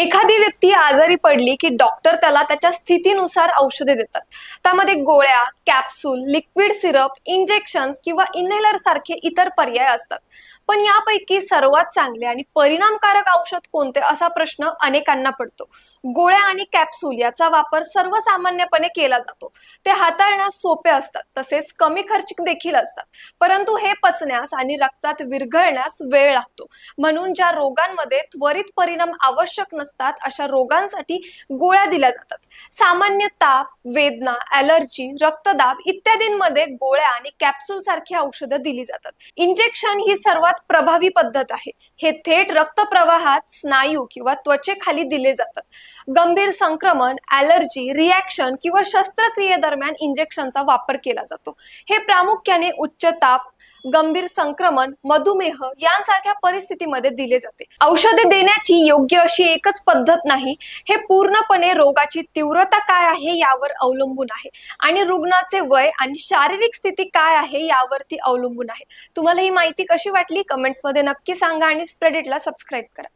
एखादी व्यक्ती आजारी पडली की डॉक्टर त्याला त्याच्या स्थितीनुसार औषधे देतात. त्यामध्ये गोळ्या, कॅप्सूल, लिक्विड सिरप, इंजेक्शन्स किंवा इनहेलर सारखे इतर पर्याय असतात. पण यापैकी सर्वात चांगले आणि परिणामकारक औषध कोणते असा प्रश्न अनेकांना पडतो. गोळ्या आणि कॅप्सूल याचा वापर सर्वसामान्यपणे केला जातो. ते हाताळण्यास सोपे असतात, तसेच कमी खर्चिक देखील असतात. परंतु हे पचण्यास आणि रक्तात विरघळण्यास वेळ लागतो. म्हणून ज्या रोगांमध्ये त्वरित परिणाम आवश्यक नसतात अशा रोगांसाठी गोळ्या दिल्या जातात. सामान्य ताप, वेदना, ॲलर्जी, रक्तदाब इत्यादींमध्ये गोळ्या आणि कॅप्सूल सारखी औषधं दिली जातात. इंजेक्शन ही सर्वात प्रभावी पद्धत आहे. हे थेट रक्तप्रवाहात, स्नायू किंवा त्वचेखाली दिले जातात. गंभीर संक्रमण, ॲलर्जी, रिॲक्शन किंवा शस्त्रक्रियेदरम्यान इंजेक्शनचा वापर केला जातो. हे प्रामुख्याने उच्च ताप, गंभीर संक्रमण, मधुमेह यांसारख्या परिस्थितीमध्ये दिले जाते. औषधे देण्याची योग्य अशी एकच पद्धत नाही. हे पूर्णपणे रोगाची तीव्रता काय आहे यावर अवलंबून आहे आणि रुग्णाचे वय आणि शारीरिक स्थिती काय आहे यावरती अवलंबून आहे. तुम्हाला ही माहिती कशी वाटली कमेंट्समध्ये नक्की सांगा आणि स्प्रेड इटला सबस्क्राईब करा.